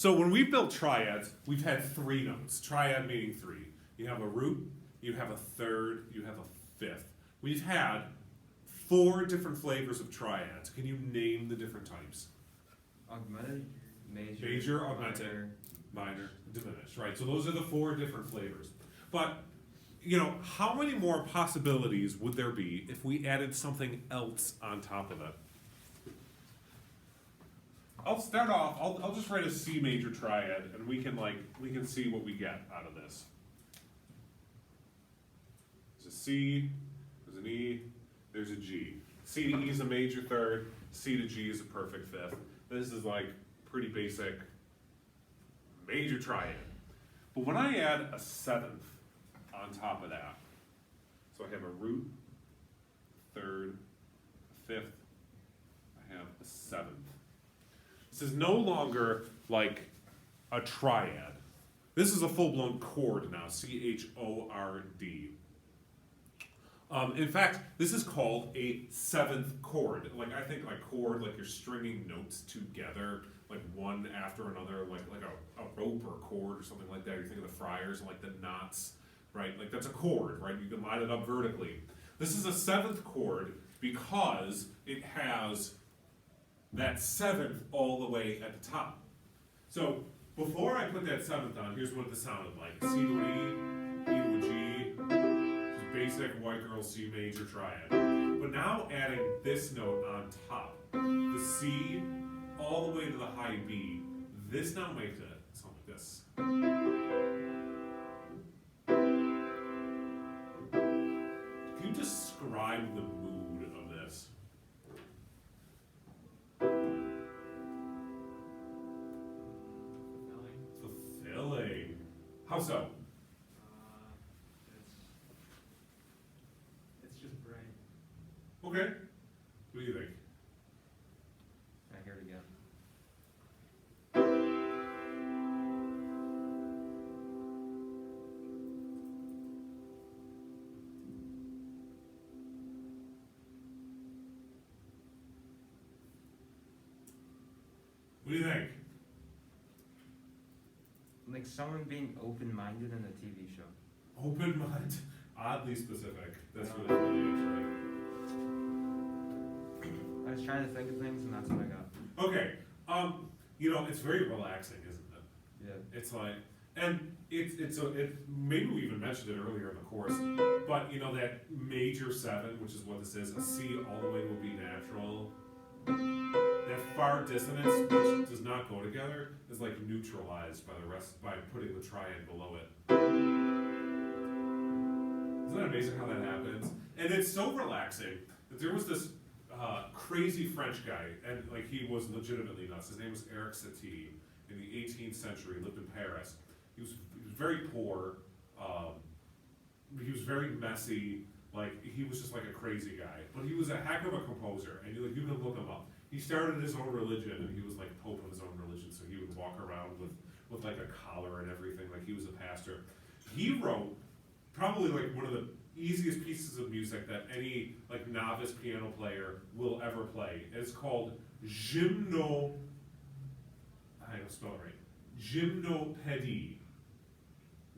So when we've built triads, we've had three notes. Triad meaning three. You have a root, you have a third, you have a fifth. We've had four different flavors of triads. Can you name the different types? Augmented, Major, augmented, minor, diminished, right? So those are the four different flavors. But, you know, how many more possibilities would there be if we added something else on top of it? I'll start off, I'll just write a C major triad and we can see what we get out of this. There's a C, there's an E, there's a G. C to E is a major third, C to G is a perfect fifth. This is like pretty basic major triad. But when I add a seventh on top of that, so I have a root, third, a fifth, I have a seventh. This is no longer like a triad. This is a full-blown chord now, C-H-O-R-D. In fact, this is called a seventh chord. Like I think like chord, like you're stringing notes together, like one after another, like a rope or a cord or something like that. You think of the friars and like the knots, right? Like that's a chord, right? You can line it up vertically. This is a seventh chord because it has that seventh all the way at the top. So before I put that seventh on, here's what it sounded like. C to an E, E to a G, just basic white girl C major triad. But now adding this note on top, the C all the way to the high B, this now makes it sound like this. Can you describe the mood of this? Fulfilling. How so? It's just bright. Okay. What do you think? I hear it again. What do you think? Like someone being open-minded in a TV show. Open mind. Oddly specific. That's really funny, I was trying to think of things and that's what I got. actually. Okay. You know, it's very relaxing, isn't it? Yeah. It's like, and maybe we even mentioned it earlier in the course, but you know that major seven, which is what this is, a C all the way will be natural. That far dissonance, which does not go together, is like neutralized by the rest by putting the triad below it. Isn't that amazing how that happens? And it's so relaxing that there was this crazy French guy, and like he was legitimately nuts. His name was Eric Satie. In the 18th century, lived in Paris. He was very poor. He was very messy. Like he was just like a crazy guy, but he was a heck of a composer, and you can look him up. He started his own religion, and he was like pope of his own religion. So he would walk around with like a collar and everything, like he was a pastor. He wrote probably like one of the easiest pieces of music that any like novice piano player will ever play. It's called Gymno. I don't spell it right. Gymnopédie.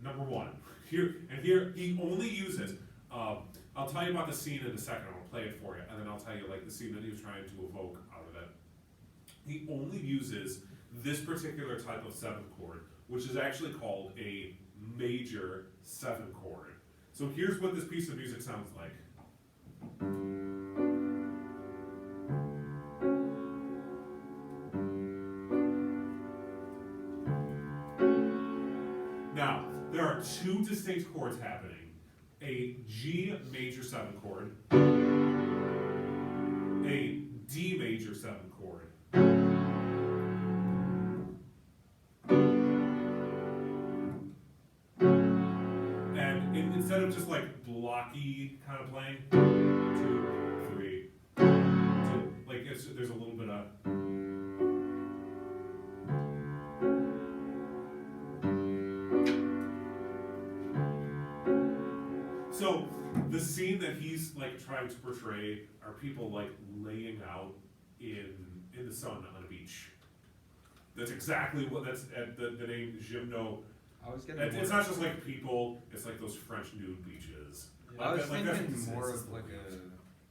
Number one. Here he only uses. I'll tell you about the scene in a second. I'll play it for you, and then I'll tell you like the scene that he was trying to evoke out of it. He only uses this particular type of seventh chord, which is actually called a major seven chord. So here's what this piece of music sounds like. Now, there are two distinct chords happening. A G major seven chord, a D major seven chord. And instead of just like blocky kind of playing, 2, 3, 2, like there's a little bit of. So the scene that he's like trying to portray are people like laying out in the sun on a beach. That's exactly what, that's the name gymno. I was getting. It's not just like people, it's like those French nude beaches. I was Like that's thinking what more this is. of like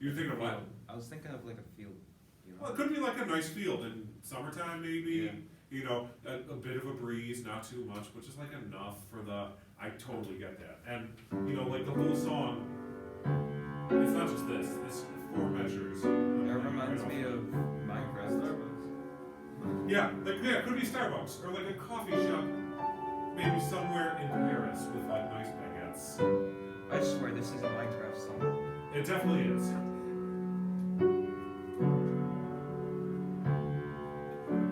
You're thinking of what? I was thinking of like a field. You Well, know? it could be like a nice field in summertime, maybe. Yeah. You know, a bit of a breeze, not too much, but just like enough for the. I totally get that, and you know, like the whole song. It's not just this. This 4 measures. It reminds me of Minecraft. Yeah, it could be Starbucks or like a coffee shop, maybe somewhere in Paris with like nice baguettes. I swear this is a Minecraft song. It definitely is.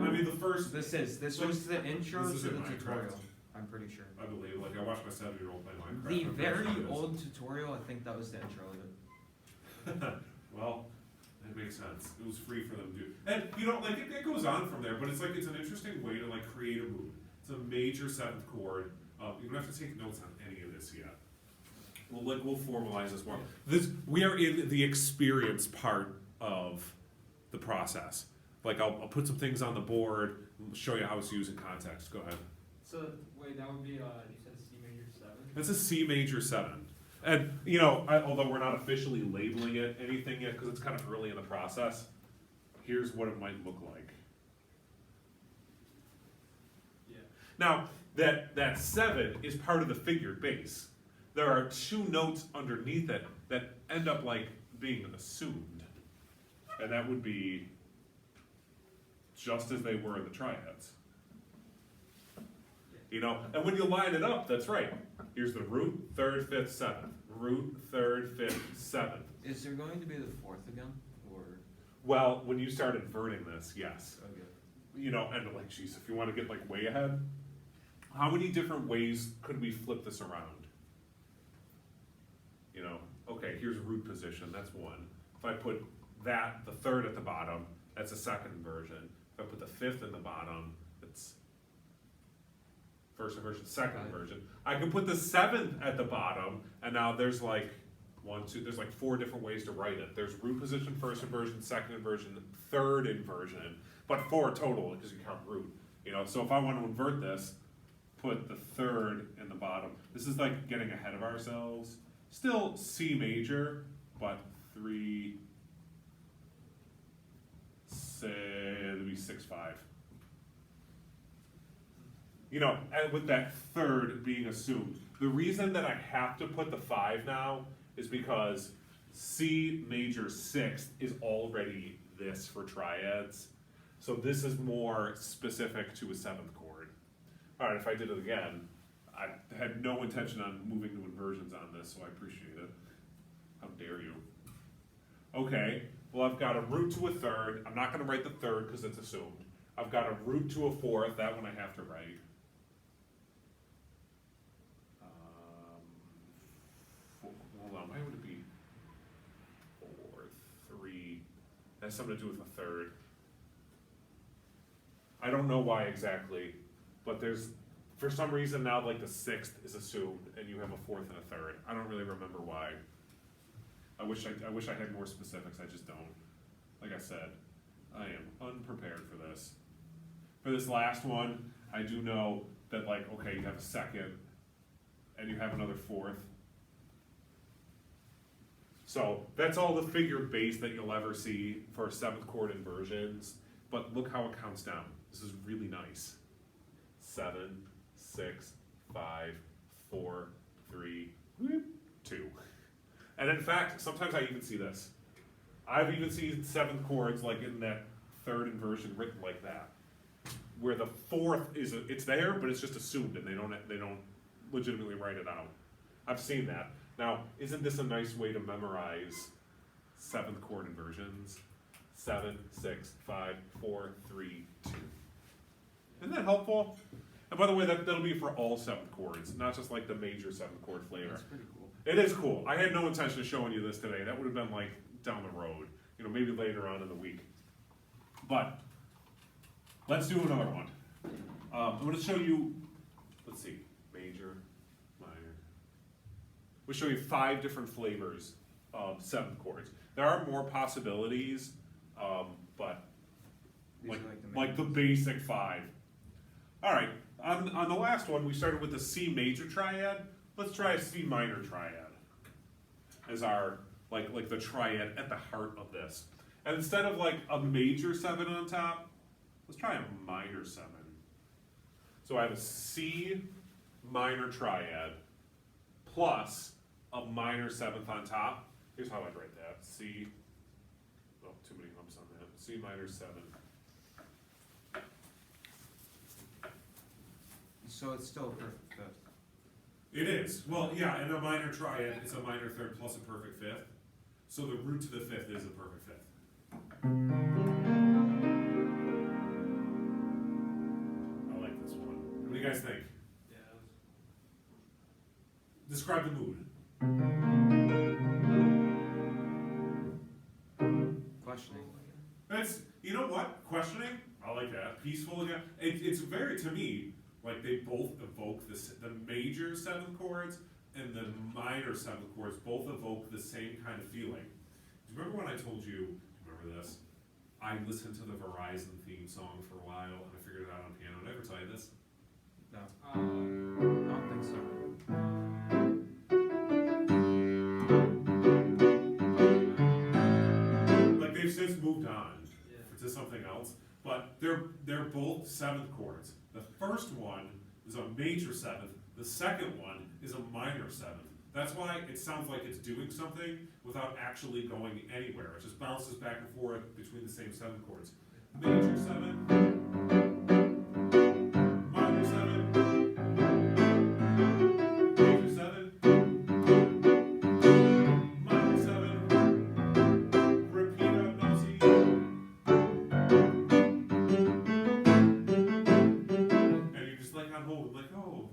I mean, the first. This was the intro This is to the in Minecraft. tutorial. I'm pretty sure. I believe, like I watched my 7-year-old play Minecraft. The I'm pretty very sure it is. old tutorial, I think that was the intro of it. Well, that makes sense. It was free for them to do. And, you know, like, it goes on from there, but it's like, it's an interesting way to, like, create a mood. It's a major 7th chord. You don't have to take notes on any of this yet. We'll formalize this more. We are in the experience part of the process. Like, I'll put some things on the board, show you how it's used in context. Go ahead. So, wait, that would be, you said C major 7? That's a C major 7. And, you know, although we're not officially labeling it anything yet, because it's kind of early in the process, here's what it might look like. Yeah. Now, that 7 is part of the figured bass. There are 2 notes underneath it that end up like being assumed. And that would be just as they were in the triads. You know, and when you line it up, that's right. Here's the root, 3rd, 5th, 7th. Root, 3rd, 5th, 7th. Is there going to be the 4th again? Or Well, when you start inverting this, yes. okay. You know, and like, geez, if you want to get like way ahead, how many different ways could we flip this around? You know, okay, here's root position, that's 1. If I put that, the 3rd at the bottom, that's a 2nd inversion. If I put the 5th in the bottom, it's 1st inversion, 2nd inversion. I can put the 7th at the bottom, and now there's like 1, 2, there's like 4 different ways to write it. There's root position, 1st inversion, 2nd inversion, 3rd inversion, but 4 total because you count root. You know, so if I want to invert this, put the 3rd in the bottom. This is like getting ahead of ourselves. Still C major, but 3, say, it'd be 6, 5. You know, and with that 3rd being assumed, the reason that I have to put the 5 now is because C major 6th is already this for triads. So this is more specific to a 7th chord. All right, if I did it again, I had no intention on moving to inversions on this, so I appreciate it. How dare you? Okay, well I've got a root to a 3rd. I'm not gonna write the 3rd because it's assumed. I've got a root to a 4th, that one I have to write. Hold on, why would it be 4, 3? That has something to do with the 3rd. I don't know why exactly, but there's, for some reason now, like the 6th is assumed, and you have a 4th and a 3rd. I don't really remember why. I wish I had more specifics. I just don't. Like I said, I am unprepared for this. For this last one, I do know that like, okay, you have a 2nd, and you have another 4th. So that's all the figured bass that you'll ever see for 7th chord inversions. But look how it counts down. This is really nice. 7, 6, 5, 4, 3, 2. And in fact, sometimes I even see this. I've even seen 7th chords like in that 3rd inversion written like that, where the 4th is it's there, but it's just assumed, and they don't legitimately write it out. I've seen that. Now, isn't this a nice way to memorize 7th chord inversions? 7, 6, 5, 4, 3, 2. Isn't that helpful? And by the way, that'll be for all 7th chords, not just like the major 7th chord flavor. That's pretty cool. It is cool. I had no intention of showing you this today. That would have been like down the road, you know, maybe later on in the week. But let's do another one. I'm going to show you, let's see, major, minor. We'll show you 5 different flavors of 7th chords. There are more possibilities, but These like, are like the like the basic 5 All right, on the last one, we started with a C major triad. Let's try a C minor triad as our, like the triad at the heart of this. And instead of like a major 7 on top, let's try a minor 7. So I have a C minor triad plus a minor 7th on top. Here's how I'd write that. C, oh, too many humps on that. C minor 7. So it's still a perfect fifth. It is. Well, yeah, and a minor triad is a minor third plus a perfect fifth. So the root to the fifth is a perfect fifth. I like this one. What do you guys think? Yeah. Describe the mood. Questioning. That's, you know what? Questioning. I like that. Peaceful again. It's very, to me, like they both evoke the major 7th chords and the minor 7th chords both evoke the same kind of feeling. Do you remember when I told you, remember this? I listened to the Verizon theme song for a while and I figured it out on piano. Did I ever tell you this? No, Uh, I don't think so. Like they've since moved on yeah. to something else, but they're both 7th chords. The first one is a major 7th, the second one is a minor 7th. That's why it sounds like it's doing something without actually going anywhere. It just bounces back and forth between the same 7th chords. Major 7, minor 7, major 7, minor 7, repeat up nosy. And you're just like on hold, like, oh,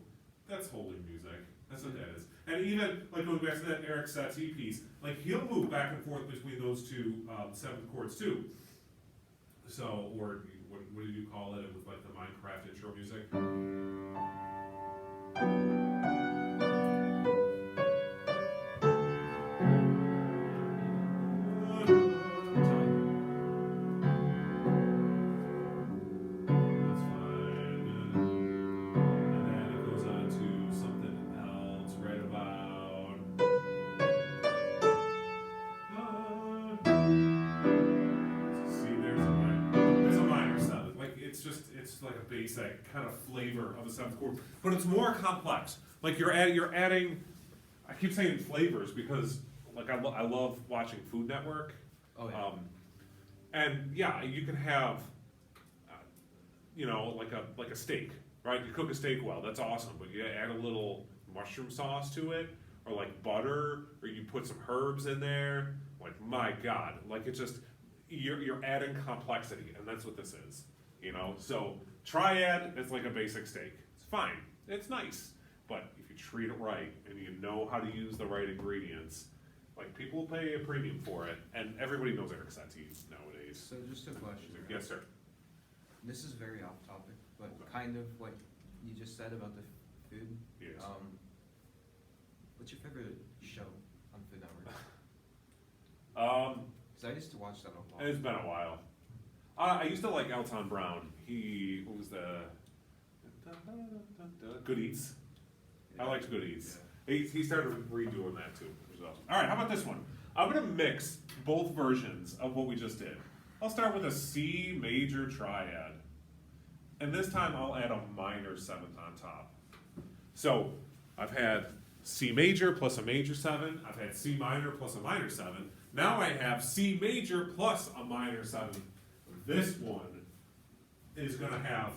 that's holding music. That's what that is. And even, like going back to that Eric Satie piece, like he'll move back and forth between those two 7th chords too. So, or what did you call it with like the Minecraft intro music? That's fine. And then it goes on to something else right about. See, there's a minor 7th. Like it's like a basic kind of flavor of a 7th chord, but it's more complex. Like you're adding. I keep saying flavors because like I love watching Food Network. Oh yeah. And yeah, you can have, you know, like a steak, right? You cook a steak well, that's awesome. But you add a little mushroom sauce to it, or like butter, or you put some herbs in there. Like my God, like it's just you're adding complexity, and that's what this is. You know, so triad is like a basic steak. It's fine, it's nice, but if you treat it right and you know how to use the right ingredients, like people pay a premium for it, and everybody knows Eric Satie nowadays. So just a question. Yes, sir. This is very off topic, but kind of what you just said about the food. Yes. What's your favorite show on Food Network? Because I used to watch that a lot. It's been a while. I used to like Elton Brown. What was the Good Eats? I liked Good Eats. He started redoing that too, which is awesome. All right, how about this one? I'm gonna mix both versions of what we just did. I'll start with a C major triad, and this time I'll add a minor 7th on top. So I've had C major plus a major 7. I've had C minor plus a minor 7. Now I have C major plus a minor 7. This one is gonna have,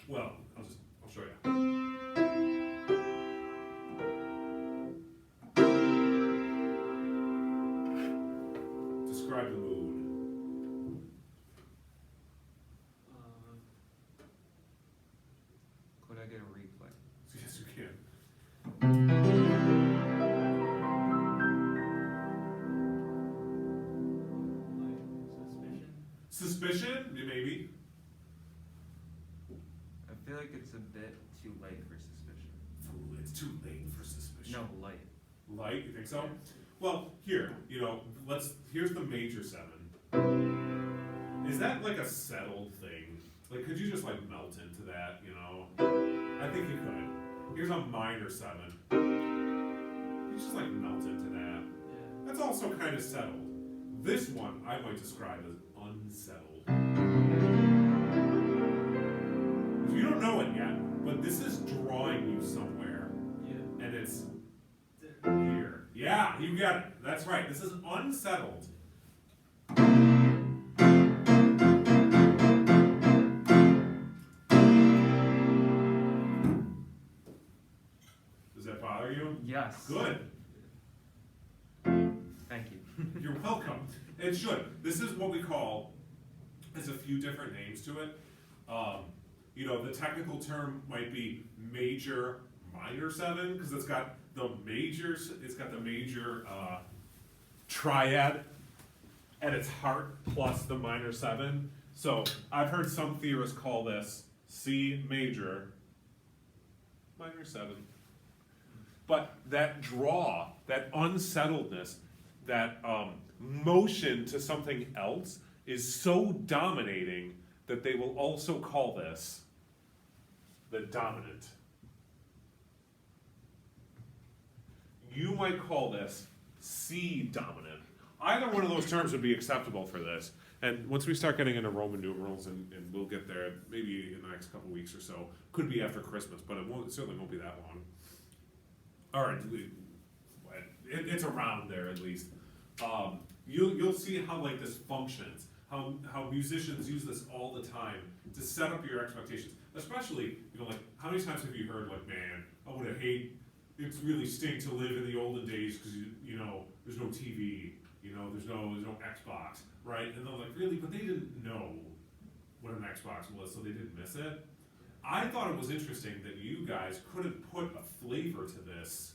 well, I'll show you. Describe the mood. Could I get a replay? Yes, you can. Like suspicion. Suspicion? Maybe. I feel like it's a bit too late for suspicion. Ooh, it's too late for suspicion. No, light. Light, you think so? Well, here, here's the major 7. Is that like a settled thing? Like, could you just like melt into that, you could. Here's a minor 7. You just like melt into that. Yeah. That's also kind of settled. This one I might describe as unsettled. You don't know it yet, but this is drawing you somewhere, Yeah. and it's here. Yeah, you got it. That's right. This is unsettled. Does that bother you? Yes. Good. Thank you. You're welcome. It should. This is what we call, there's a few different names to it. You know, the technical term might be major minor 7, because it's got the major triad at its heart plus the minor 7. So I've heard some theorists call this C major minor 7. But that draw, that unsettledness, that motion to something else is so dominating that they will also call this the dominant. You might call this C dominant. Either one of those terms would be acceptable for this. And once we start getting into Roman numerals, and we'll get there maybe in the next couple weeks or so, could be after Christmas, but it certainly won't be that long. All right, it's around there at least. You'll see how like this functions, how musicians use this all the time to set up your expectations. Especially, you know, like how many times have you heard like, man, I would have hate. It's really stink to live in the olden days because you know there's no TV, you know there's no Xbox, right? And they're like, really, but they didn't know what an Xbox was, so they didn't miss it. I thought it was interesting that you guys couldn't put a flavor to this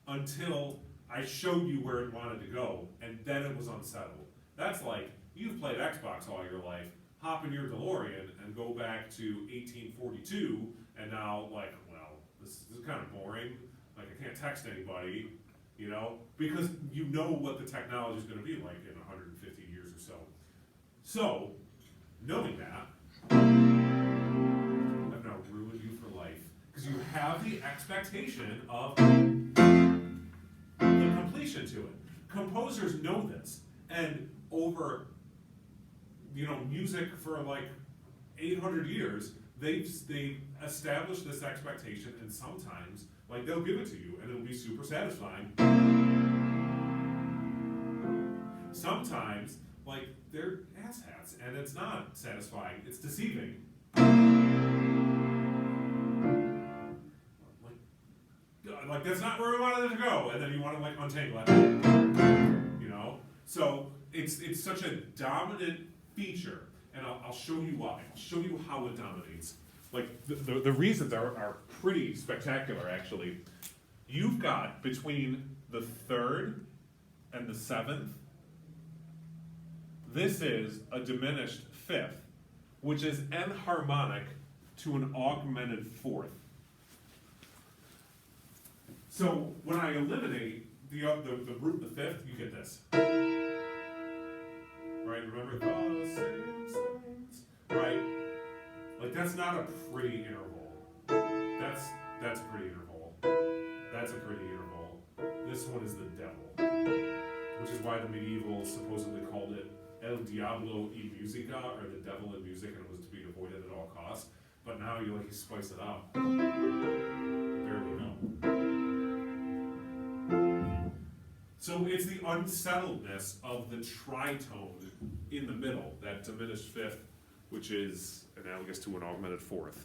until I showed you where it wanted to go, and then it was unsettled. That's like, you've played Xbox all your life, hop in your DeLorean and go back to 1842, and now like, well, this is kind of boring, like I can't text anybody, you know, because you know what the technology is going to be like in 150 years or so. So, knowing that, I've now ruined you for life, because you have the expectation of the completion to it. Composers know this, and over, you know, music for like 800 years, they've established this expectation, and sometimes, like, they'll give it to you, and it'll be super satisfying. Sometimes, like, they're asshats, and it's not satisfying, it's deceiving. Like that's not where we wanted it to go, and then you want to like untangle it, you know. So it's such a dominant feature, and I'll show you why. I'll show you how it dominates. Like the reasons are pretty spectacular, actually. You've got between the 3rd and the 7th. This is a diminished 5th, which is enharmonic to an augmented 4th. So when I eliminate the root of the 5th, you get this. Right? Remember the same songs? Right? Like that's not a pretty interval. That's a pretty interval. That's a pretty interval. This one is the devil, which is why the medievals supposedly called it El Diablo y Musica, or the devil in music, and it was to be avoided at all costs. But now you spice it up. Barely know. So it's the unsettledness of the tritone in the middle, that diminished 5th, which is analogous to an augmented 4th.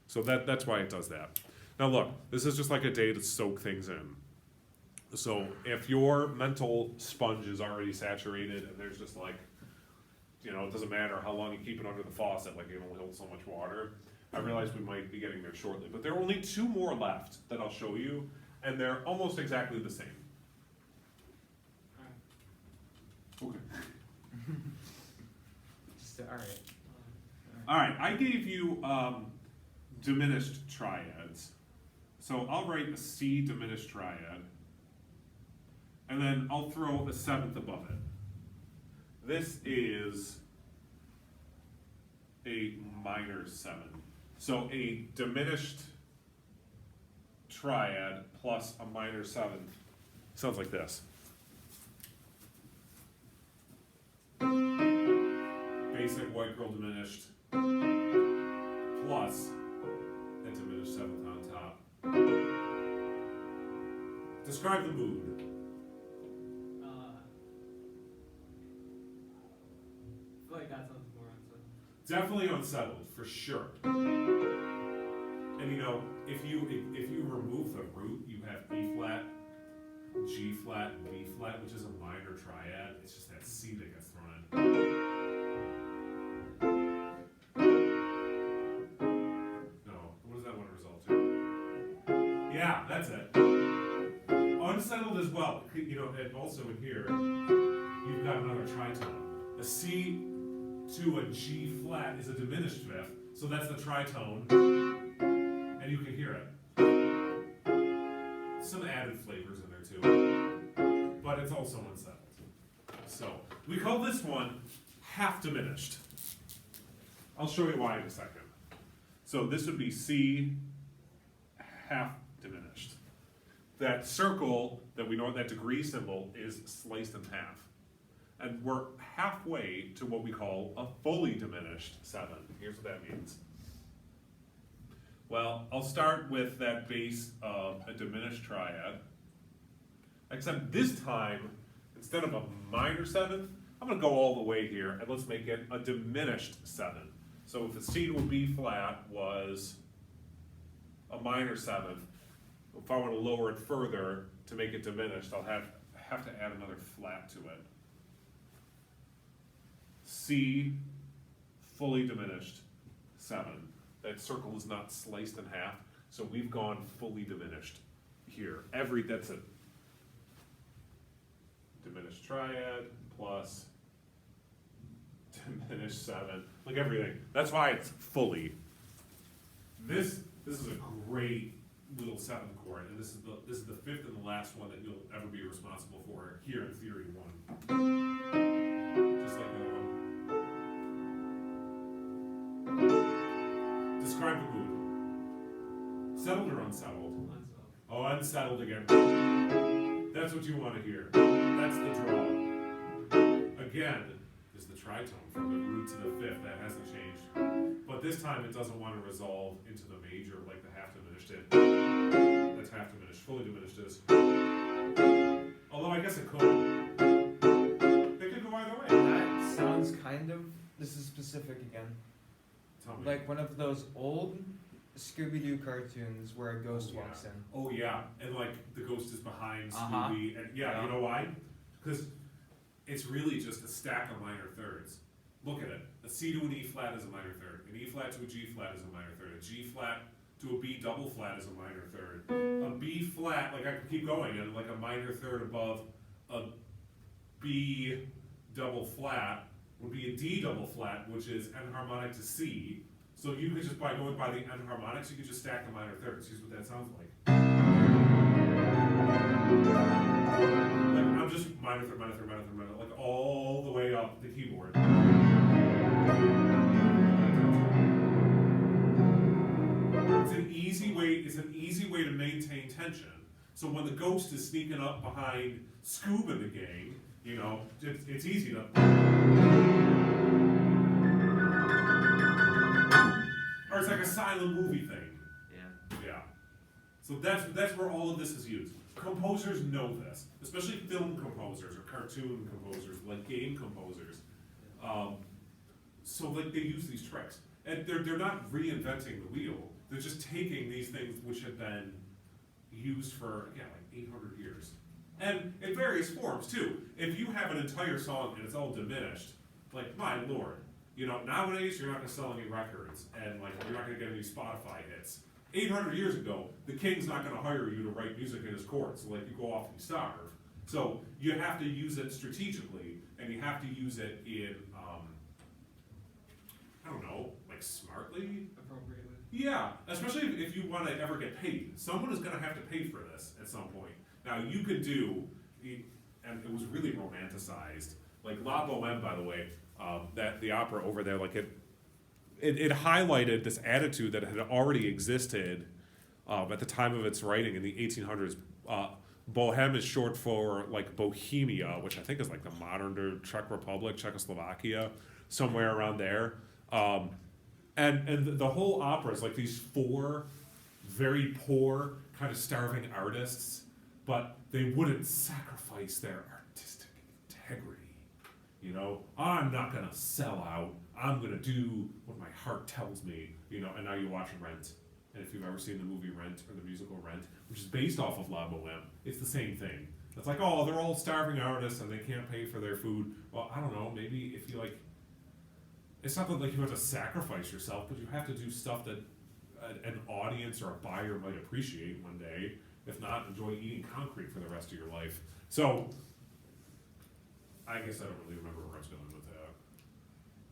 So that's why it does that. Now look, this is just like a day to soak things in. So if your mental sponge is already saturated and there's just like, you know, it doesn't matter how long you keep it under the faucet, like it only holds so much water. I realize we might be getting there shortly, but there are only 2 more left that I'll show you, and they're almost exactly the same. Okay. All right, I gave you diminished triads. So I'll write a C diminished triad, and then I'll throw a 7th above it. This is a minor 7. So a diminished triad plus a minor seventh. Sounds like this. Basic white girl diminished plus that diminished seventh on top. Describe the mood. I feel like that sounds more unsettled. Definitely unsettled, for sure. And you know, if you remove the root, you have E flat, G flat, and B flat, which is a minor triad. It's just that C that gets thrown in. No, what does that want to result to? Yeah, that's it. Unsettled as well. You know, and also in here, you've got another tritone. A C to a G flat is a diminished fifth, so that's the tritone, and you can hear it. Some added flavors in there too, but it's also unsettled. So we call this one half diminished. I'll show you why in a second. So this would be C half diminished. That circle that we know, that degree symbol, is sliced in half. And we're halfway to what we call a fully diminished 7. Here's what that means. Well, I'll start with that base of a diminished triad. Except this time, instead of a minor 7th, I'm going to go all the way here, and let's make it a diminished 7. So if the C to a B flat was a minor 7th, if I want to lower it further to make it diminished, I'll have to add another flat to it. C, fully diminished, 7. That circle is not sliced in half, so we've gone fully diminished here. That's a diminished triad plus diminished 7. Like everything. That's why it's fully. This is a great little 7th chord, and this is the 5th and the last one that you'll ever be responsible for here in Theory 1. Just like the other one. Describe the mood. Settled or unsettled? Unsettled. Oh, unsettled again. That's what you want to hear. That's the draw. Again, is the tritone from the root to the 5th. That hasn't changed. But this time it doesn't want to resolve into the major like the half diminished did. That's half diminished. Fully diminished is. Although I guess it could. It could go either way. That sounds kind of, this is specific again, Tell me. like one of those old Scooby-Doo cartoons where a ghost Oh, yeah. walks in. Oh yeah, and like the ghost is behind Uh-huh. Scooby, and yeah, Yeah. you know why? Because it's really just a stack of minor thirds. Look at it. A C to an E flat is a minor third. An E flat to a G flat is a minor third. A G flat to a B double flat is a minor third. A B flat, like I could keep going, and like a minor third above a B double flat would be a D double flat, which is enharmonic to C. So you could just, by going by the enharmonics, you could just stack the minor thirds. Here's what that sounds like. Like I'm just minor third, minor third, minor third, minor, like all the way up the keyboard. It's an easy way to maintain tension. So when the ghost is sneaking up behind Scoob and the gang, you know, it's easy to. Or it's like a silent movie thing. Yeah. Yeah. So that's where all of this is used. Composers know this, especially film composers or cartoon composers, like game composers. So like they use these tricks, and they're not reinventing the wheel. They're just taking these things which have been used for like 800 years, and in various forms too. If you have an entire song and it's all diminished, like my lord, you know, nowadays you're not gonna sell any records, and like you're not gonna get any Spotify hits. 800 years ago, the king's not gonna hire you to write music in his court, so like you go off and you starve. So you have to use it strategically, and you have to use it in, I don't know, like smartly? Appropriately. Yeah, especially if you want to ever get paid. Someone is going to have to pay for this at some point. Now you could do, and it was really romanticized, like La Boheme, by the way, that the opera over there, like it highlighted this attitude that had already existed at the time of its writing in the 1800s. Bohem is short for like Bohemia, which I think is like the modern day Czech Republic, Czechoslovakia, somewhere around there. And the whole opera is like these four very poor, kind of starving artists, but they wouldn't sacrifice their artistic integrity. You know, I'm not gonna sell out. I'm gonna do what my heart tells me. You know, and now you watch Rent. And if you've ever seen the movie Rent or the musical Rent, which is based off of La Boheme, it's the same thing. It's like, oh, they're all starving artists and they can't pay for their food. Well, I don't know, maybe if you like, it's not that like you have to sacrifice yourself, but you have to do stuff that an audience or a buyer might appreciate one day. If not, enjoy eating concrete for the rest of your life. So, I guess I don't really remember where I was going with that.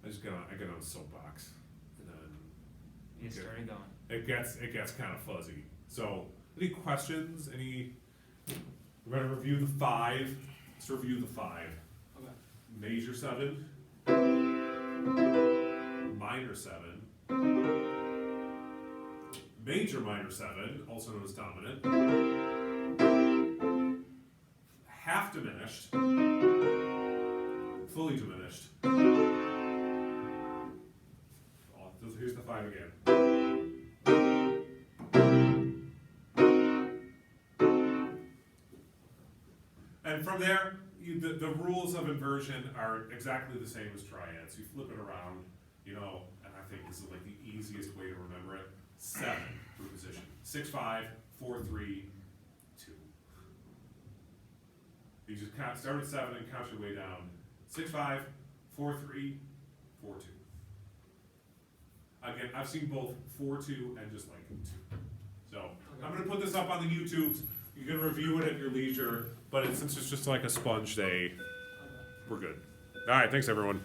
I get on a soapbox, and then You Okay. started going. it gets kind of fuzzy. So, any questions? We're gonna review the 5. Let's review the 5. Okay. Major 7, minor 7, major minor 7, also known as dominant, half diminished, fully diminished. Here's the 5 again. And from there, the rules of inversion are exactly the same as triads. You flip it around, you know, and I think this is like the easiest way to remember it. 7 for position. 6, 5, 4, 3, 2. You just start at 7 and count your way down. 6, 5, 4, 3, 4, 2. Again, I've seen both 4, 2 and just like 2. So I'm gonna put this up on the YouTubes. You can review it at your leisure, but since it's just like a sponge day, Okay. we're good. All right, thanks everyone.